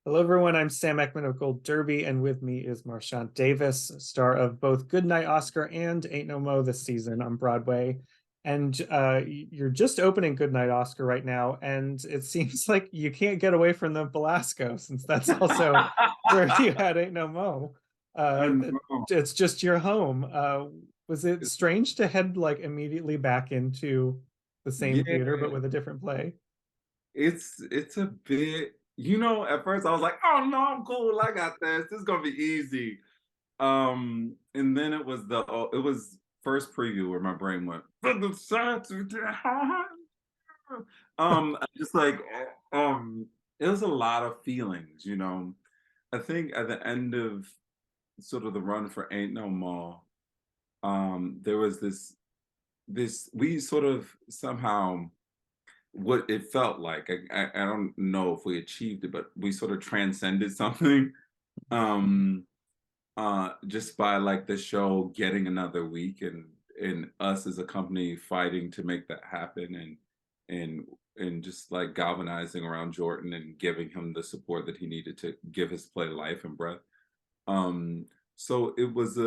Hello, everyone. I'm Sam Eckmann of Gold Derby, and with me is Marchánt Davis, star of both Goodnight Oscar and Ain't No Mo this season on Broadway. And you're just opening Goodnight Oscar right now, and it seems like you can't get away from the Belasco, since that's also where you had Ain't No Mo. I Uh, know. it's just your home. Was it strange to head like immediately back into the same Yeah, theater but with a different play? it's a bit, at first I was like, oh no, I'm cool. I got this. This is gonna be easy. And then it was first preview where my brain went, just like it was a lot of feelings. I think at the end of sort of the run for Ain't No More, there was this we sort of somehow what it felt like. I don't know if we achieved it, but we sort of transcended something. Um, just by like the show getting another week and us as a company fighting to make that happen and and just like galvanizing around Jordan and giving him the support that he needed to give his play life and breath. Um, so it was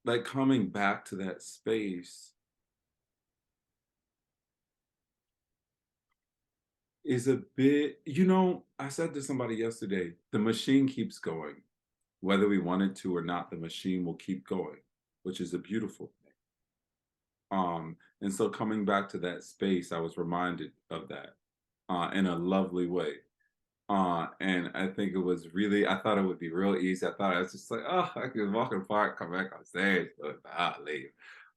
like coming back to that space is a bit, I said to somebody yesterday, the machine keeps going. Whether we want it to or not, the machine will keep going, which is a beautiful thing. And so coming back to that space, I was reminded of that in a lovely way. And I think it was really, I thought it would be real easy. I thought I was just like, oh, I could walk in the park, come back on stage, but I'll leave.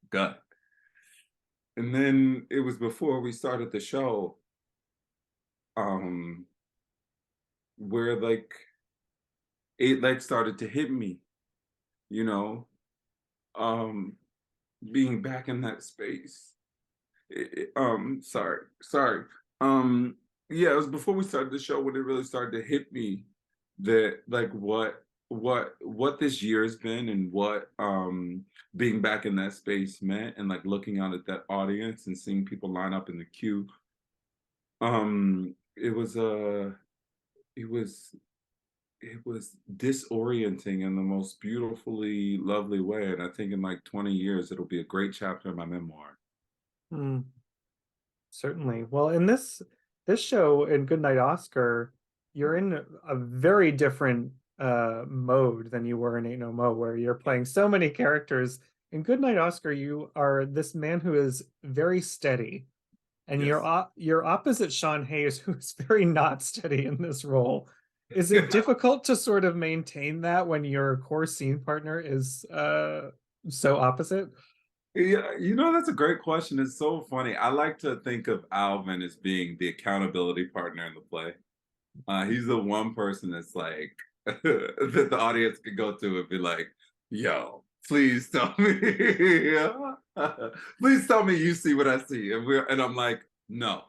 Good. And then it was before we started the show, um, where like it like started to hit me, you know, um, being back in that space. Sorry. Um, yeah, it was before we started the show when it really started to hit me that like what this year has been and what being back in that space meant and like looking out at that audience and seeing people line up in the queue. It was it was it was disorienting in the most beautifully lovely way. And I think in like 20 years it'll be a great chapter in my memoir. Hmm. Certainly. Well, in this show in Goodnight Oscar, you're in a very different mode than you were in Ain't No Mo, where you're playing so many characters. In Goodnight Oscar, you are this man who is very steady, and Yes. you're opposite Sean Hayes, who's very not steady in this role. Is it difficult to sort of maintain that when your core scene partner is so opposite? Yeah, that's a great question. It's so funny. I like to think of Alvin as being the accountability partner in the play. He's the one person that's like that the audience could go to and be like, "Yo, please tell me, please tell me you see what I see," and I'm like, "No."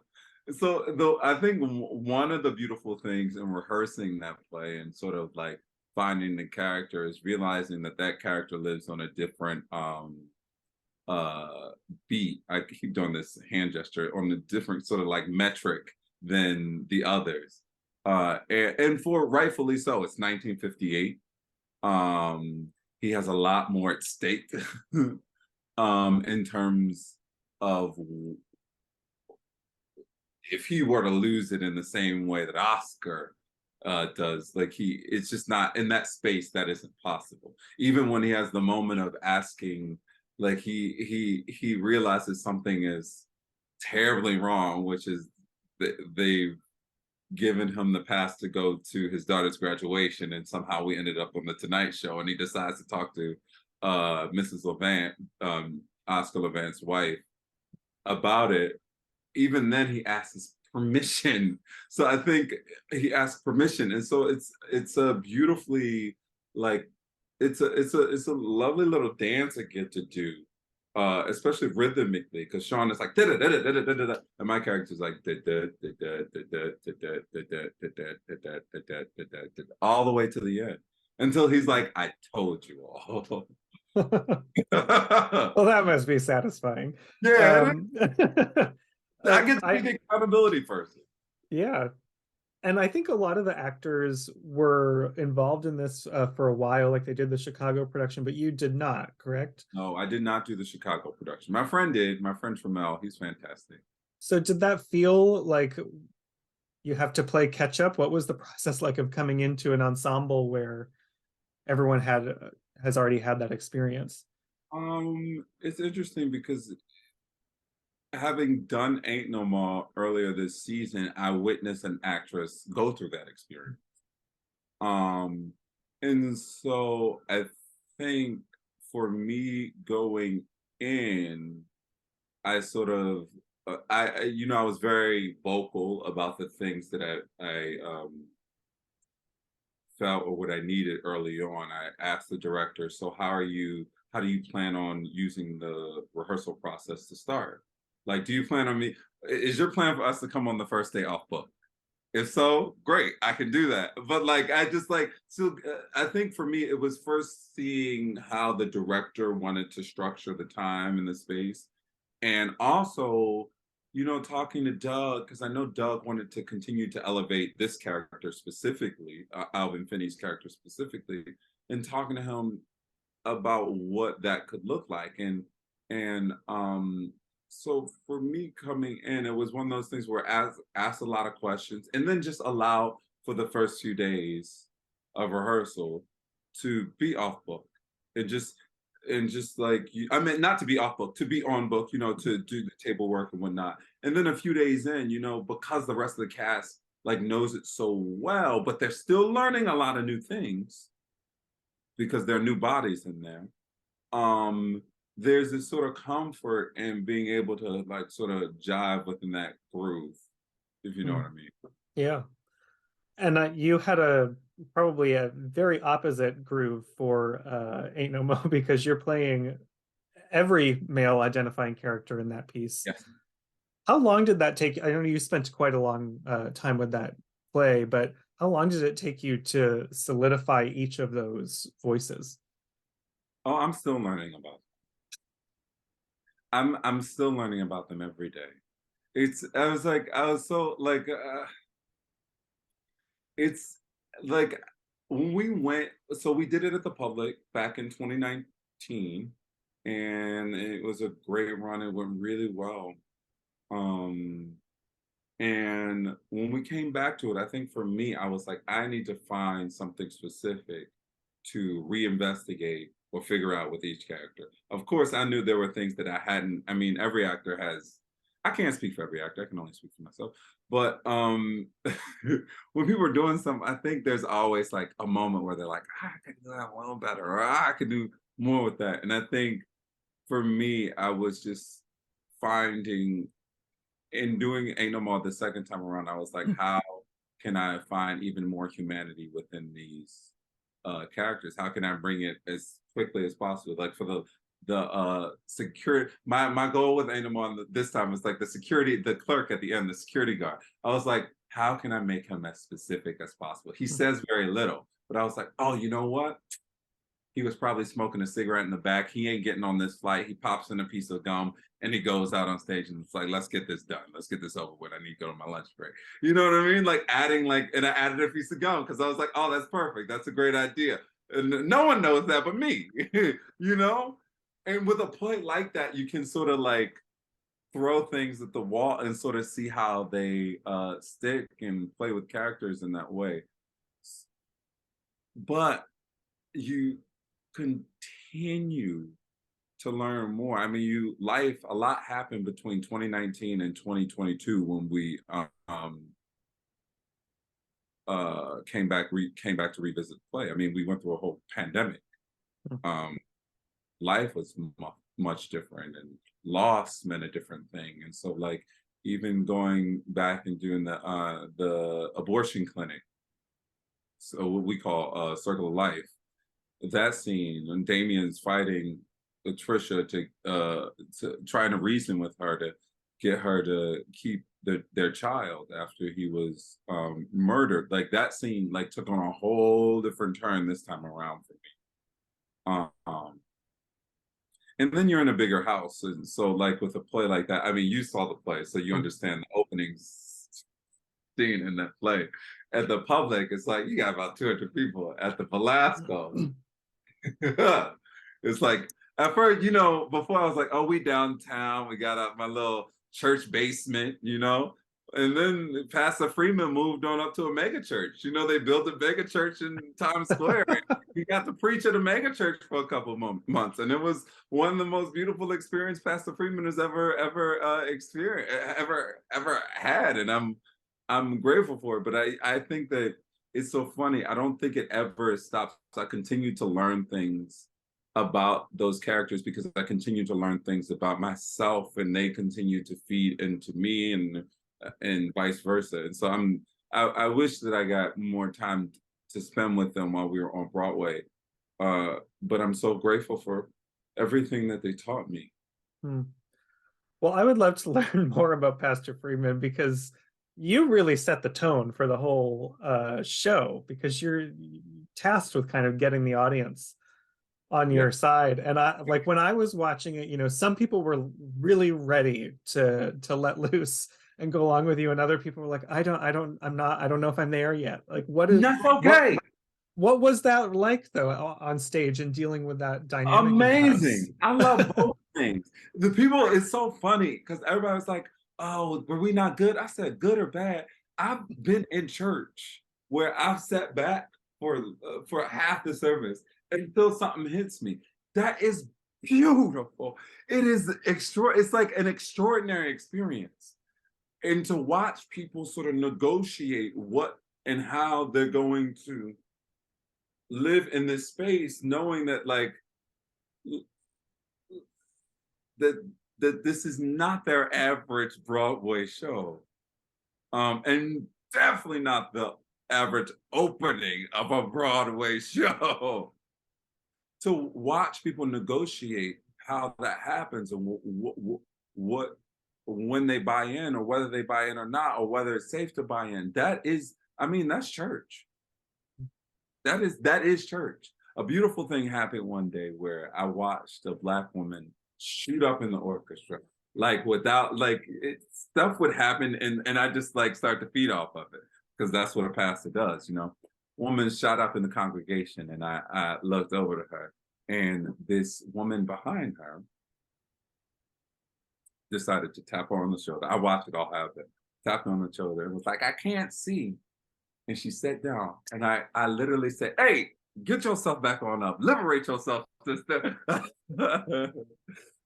So though I think one of the beautiful things in rehearsing that play and sort of like finding the character is realizing that that character lives on a different uh beat. I keep doing this hand gesture on a different sort of like metric than the others. And for rightfully so, it's 1958. He has a lot more at stake in terms of if he were to lose it in the same way that Oscar does, like it's just not in that space. That isn't possible. Even when he has the moment of asking, like he realizes something is terribly wrong, which is they've given him the pass to go to his daughter's graduation, and somehow we ended up on the Tonight Show, and he decides to talk to Mrs. Levant, Oscar Levant's wife, about it. Even then he asks permission. So I think he asked permission. And so it's a beautifully like it's a lovely little dance I get to do. Especially rhythmically, because Sean is like and my character's like all the way to the end until he's like, I told you all. Well, that must be satisfying. Yeah, Um, I get to be I the accountability person. yeah, And I think a lot of the actors were involved in this for a while, like they did the Chicago production, but you did not, correct? No, I did not do the Chicago production. My friend did. My friend Tramel, he's fantastic. So did that feel like you have to play catch up? What was the process like of coming into an ensemble where everyone has already had that experience? It's interesting because having done Ain't No More earlier this season, I witnessed an actress go through that experience. Um, and so I think for me going in, I sort of I was very vocal about the things that I felt or what I needed early on. I asked the director, so how do you plan on using the rehearsal process to start? Like, do you plan on me? Is your plan for us to come on the first day off book? If so, great, I can do that. But like, I just like, so I think for me, it was first seeing how the director wanted to structure the time and the space. And also, talking to Doug, because I know Doug wanted to continue to elevate this character specifically, Alvin Finney's character specifically, and talking to him about what that could look like. And so for me coming in, it was one of those things where I asked a lot of questions and then just allow for the first few days of rehearsal to be off book and just like I mean not to be off book, to be on book, to do the table work and whatnot. And then a few days in, because the rest of the cast like knows it so well, but they're still learning a lot of new things because there are new bodies in there. um there's this sort of comfort in being able to like sort of jive within that groove, if you know what Mm, I mean. yeah. And you had a probably a very opposite groove for Ain't No Mo because you're playing every male identifying character in that piece. Yes. How long did that take? I know you spent quite a long time with that play, but how long did it take you to solidify each of those voices? Oh, I'm still learning about I'm still learning about them every day. I was so like it's like when we went, so we did it at the public back in 2019, and it was a great run. It went really well. Um, and when we came back to it, I think for me, I was like, I need to find something specific to reinvestigate or figure out with each character. Of course, I knew there were things that I hadn't. I mean, every actor has. I can't speak for every actor. I can only speak for myself. But when people are doing something, I think there's always like a moment where they're like, I can do that a little better, or I could do more with that. And I think for me, I was just finding in doing Ain't No More the second time around, I was like, how can I find even more humanity within these characters? How can I bring it as quickly as possible? Like for the security, my goal with Ain't No More this time was like the security, the clerk at the end, the security guard. I was like, how can I make him as specific as possible? He says very little, but I was like, oh, you know what? He was probably smoking a cigarette in the back. He ain't getting on this flight. He pops in a piece of gum and he goes out on stage and it's like, let's get this done. Let's get this over with. I need to go to my lunch break. You know what I mean? Like and I added a piece of gum because I was like, oh, that's perfect. That's a great idea. And no one knows that but me, you know? And with a play like that, you can sort of like throw things at the wall and sort of see how they stick and play with characters in that way. But you continue to learn more. I mean, a lot happened between 2019 and 2022 when we came back to revisit the play. I mean, we went through a whole pandemic. Um, Life was much different, and loss meant a different thing. And so, like, even going back and doing the abortion clinic, so what we call Circle of Life, that scene when Damien's fighting Trisha to trying to reason with her to get her to keep their child after he was murdered. Like that scene like took on a whole different turn this time around for me. And then you're in a bigger house, and so like with a play like that, I mean, you saw the play, so you understand the openings. scene in that play. At the public, it's like you got about 200 people. At the Belasco, it's like at first, before I was like, oh, we downtown, we got up my little church basement, and then Pastor Freeman moved on up to a mega church. They built a mega church in Times Square. He got to preach at a mega church for a couple months, and it was one of the most beautiful experiences Pastor Freeman has ever experienced, ever had, and I'm grateful for it. But I think that it's so funny. I don't think it ever stops. I continue to learn things about those characters because I continue to learn things about myself, and they continue to feed into me, and vice versa. And so I wish that I got more time to spend with them while we were on Broadway. But I'm so grateful for everything that they taught me. Well, I would love to learn more about Pastor Freeman because you really set the tone for the whole show, because you're tasked with kind of getting the audience on your side. And I like when I was watching it, some people were really ready to let loose and go along with you, and other people were like, I don't know if I'm there yet. Like, That's okay. What was that like though on stage and dealing with that dynamic? Amazing. I love both things. The people, it's so funny because everybody was like, oh, were we not good? I said, good or bad? I've been in church where I've sat back for half the service until something hits me. That is beautiful. It is it's like an extraordinary experience. And to watch people sort of negotiate what and how they're going to live in this space, knowing that that this is not their average Broadway show, and definitely not the average opening of a Broadway show. To watch people negotiate how that happens and what when they buy in, or whether they buy in or not, or whether it's safe to buy in, that's church. That is church. A beautiful thing happened one day where I watched a Black woman shoot up in the orchestra, stuff would happen, and I just start to feed off of it because that's what a pastor does, Woman shot up in the congregation, and I looked over to her, and this woman behind her decided to tap her on the shoulder. I watched it all happen. Tapped her on the shoulder and was like, I can't see. And she sat down, and I literally said, hey, get yourself back on up. Liberate yourself, sister.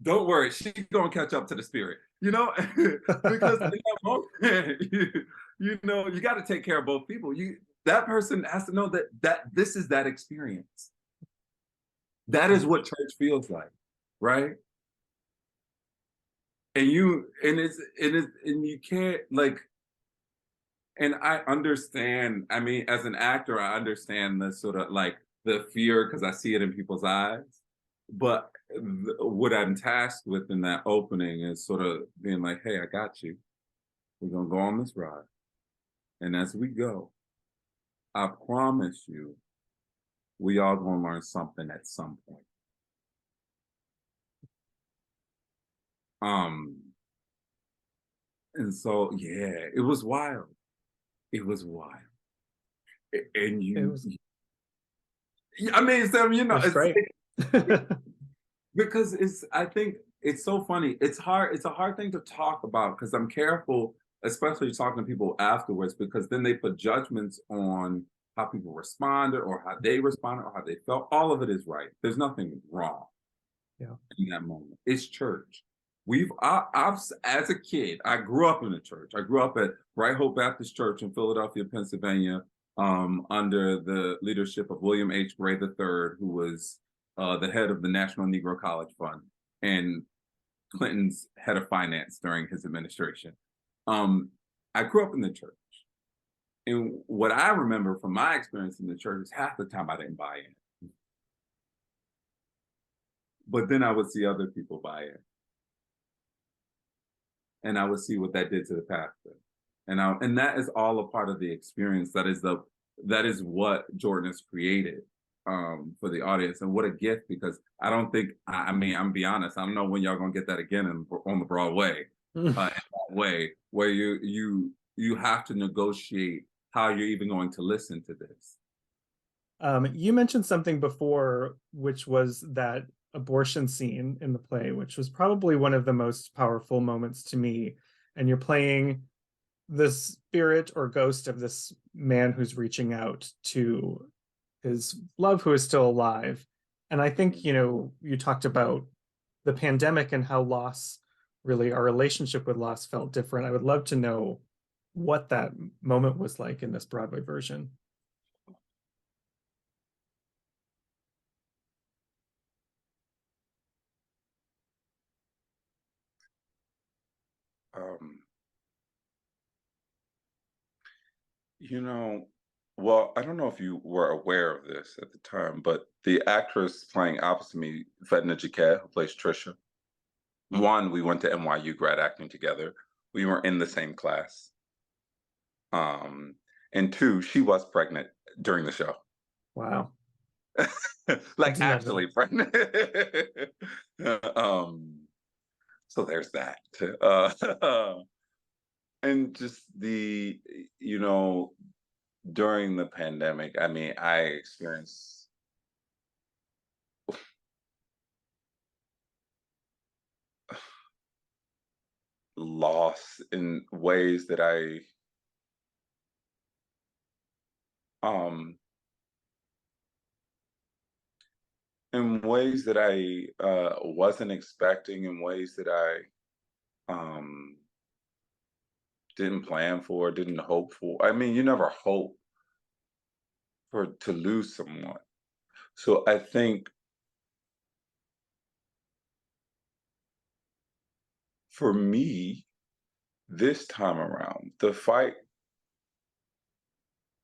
Don't worry, she's gonna catch up to the spirit, because in that moment, you got to take care of both people. That person has to know that this is that experience. That is what church feels like, right? And you can't and I understand, as an actor, I understand the sort of the fear because I see it in people's eyes. But what I'm tasked with in that opening is sort of being like, hey, I got you. We're going to go on this ride. And as we go, I promise you, we all going to learn something at some point. And so, yeah, it was wild. It was wild. And it's great. Because I think it's so funny. It's a hard thing to talk about because I'm careful, especially talking to people afterwards, because then they put judgments on how people responded or how they responded or how they felt. All of it is right. There's nothing wrong in that moment. It's church. I've as a kid, I grew up in the church. I grew up at Bright Hope Baptist Church in Philadelphia, Pennsylvania, under the leadership of William H. Gray III, who was the head of the National Negro College Fund and Clinton's head of finance during his administration. I grew up in the church. And what I remember from my experience in the church is half the time I didn't buy in. But then I would see other people buy in. And I would see what that did to the pastor. And that is all a part of the experience. That is what Jordan has created for the audience. And what a gift, because I don't think, I'm be honest, I don't know when y'all gonna get that again on the Broadway, in that way, where you you have to negotiate how you're even going to listen to this. You mentioned something before, which was that abortion scene in the play, which was probably one of the most powerful moments to me. And you're playing the spirit or ghost of this man who's reaching out to his love who is still alive. And I think, you talked about the pandemic and how loss, really, our relationship with loss felt different. I would love to know what that moment was like in this Broadway version. Um, well, I don't know if you were aware of this at the time, but the actress playing opposite me, Fetna Jakeh, who plays Trisha, one, we went to NYU grad acting together. We were in the same class. And two, she was pregnant during the show. Wow. Like actually pregnant. So there's that. And just during the pandemic, I mean, I experienced loss in ways that I wasn't expecting, in ways that I didn't plan for, didn't hope for. I mean, you never hope to lose someone. So I think for me, this time around, the fight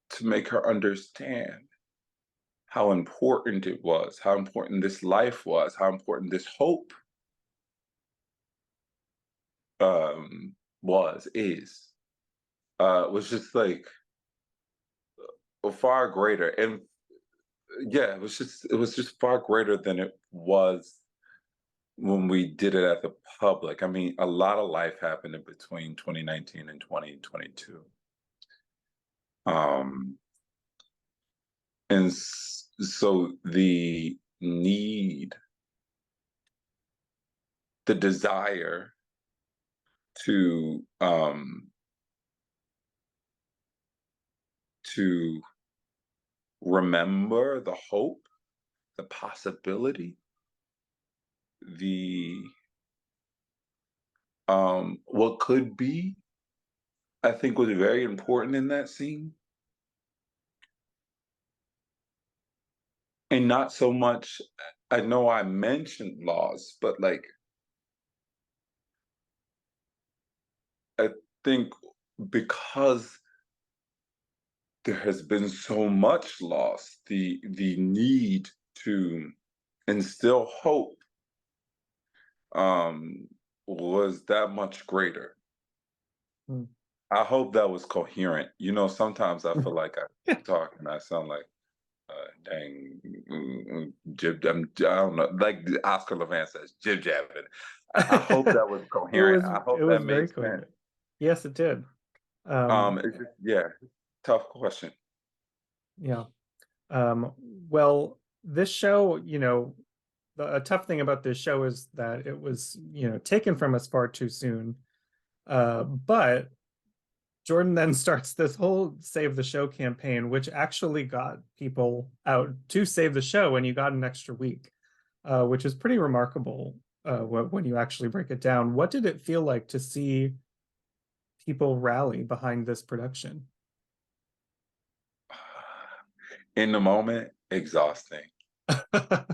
to make her understand how important it was, how important this life was, how important this hope was just like far greater. And yeah, it was just far greater than it was when we did it at the public. I mean, a lot of life happened in between 2019 and 2022. And so the need, the desire to remember the hope, the possibility, the what could be, I think was very important in that scene. And not so much, I know I mentioned loss, but like, I think because there has been so much loss, the need to instill hope was that much greater. I hope that was coherent. Sometimes I feel like I talk and I sound like I don't know, like Oscar Levant says, jib jabbing. I hope that was coherent. I hope that made sense. Yes, it did. It's just, tough question. Yeah. Well, this show, a tough thing about this show is that it was, taken from us far too soon. But Jordan then starts this whole Save the Show campaign, which actually got people out to save the show, and you got an extra week, which is pretty remarkable when you actually break it down. What did it feel like to see people rally behind this production? In the moment, exhausting. I'm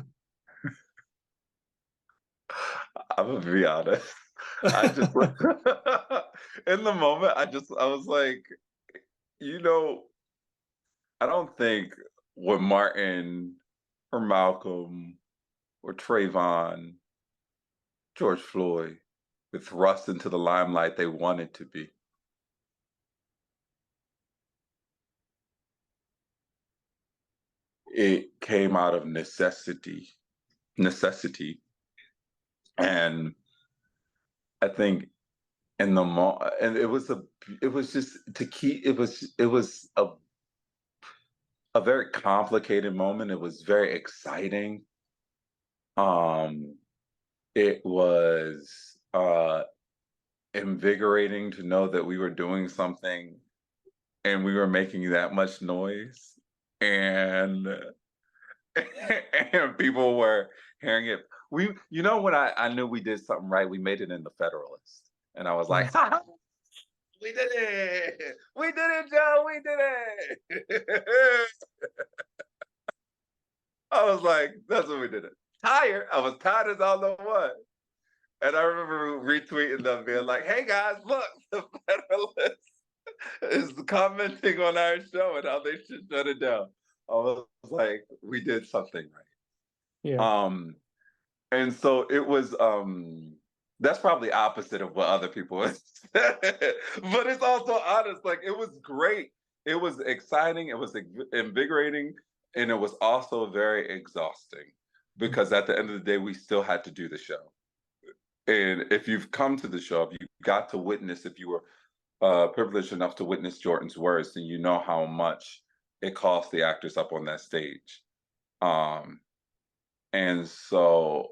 gonna be honest. I just in the moment, I was like, I don't think when Martin or Malcolm or Trayvon, George Floyd were thrust into the limelight they wanted to be. It came out of necessity. And I think and and it was just to keep, it was a very complicated moment. It was very exciting. It was invigorating to know that we were doing something and we were making that much noise, and and people were hearing it. You know, when I knew we did something right, we made it in the Federalist, and I was like, Yes. ha, ha, we did it, Joe, we did it. I was like, that's what we did it. Tired, I was tired as all know what. And I remember retweeting them, being like, hey guys, look, the Federalist is commenting on our show and how they should shut it down. I was like, we did something right. Yeah. And so it was, that's probably opposite of what other people said, but it's also honest. Like, it was great. It was exciting. It was invigorating. And it was also very exhausting, because at the end of the day, we still had to do the show. And if you've come to the show, if you got to witness, if you were privileged enough to witness Jordan's words, then you know how much it cost the actors up on that stage. And so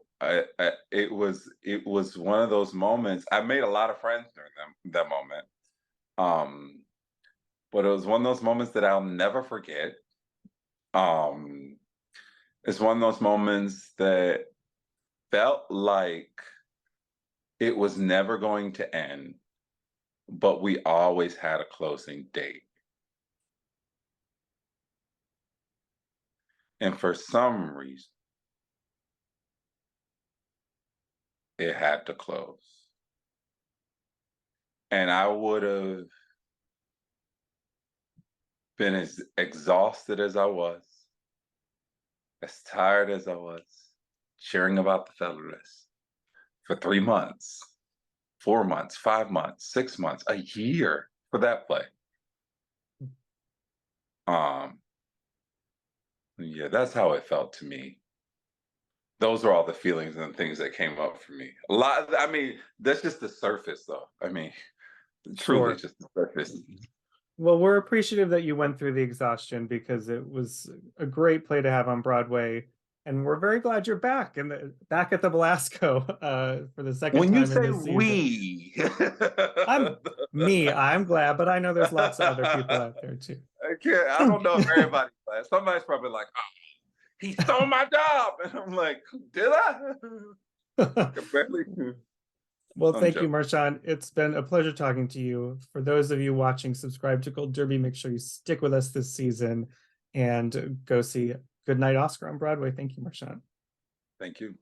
it was one of those moments. I made a lot of friends during that moment. But it was one of those moments that I'll never forget. It's one of those moments that felt like it was never going to end, but we always had a closing date. And for some reason, it had to close. And I would have been as exhausted as I was, as tired as I was, cheering about the Federalist for 3 months, 4 months, 5 months, 6 months, a year for that play. Yeah, that's how it felt to me. Those are all the feelings and things that came up for me. A lot, I mean, that's just the surface though. I mean, truly Sure. just the surface. Well, we're appreciative that you went through the exhaustion, because it was a great play to have on Broadway, and we're very glad you're back and back at the Belasco for the second When you time in say this season. we, I'm glad, but I know there's lots of other people out there too. I don't know if everybody's glad. Somebody's probably like, oh, he stole my job. And I'm like, did I? Barely. Well, I'm thank you, joking. Marchánt. It's been a pleasure talking to you. For those of you watching, subscribe to Gold Derby. Make sure you stick with us this season and go see Goodnight Oscar on Broadway. Thank you, Marchánt. Thank you.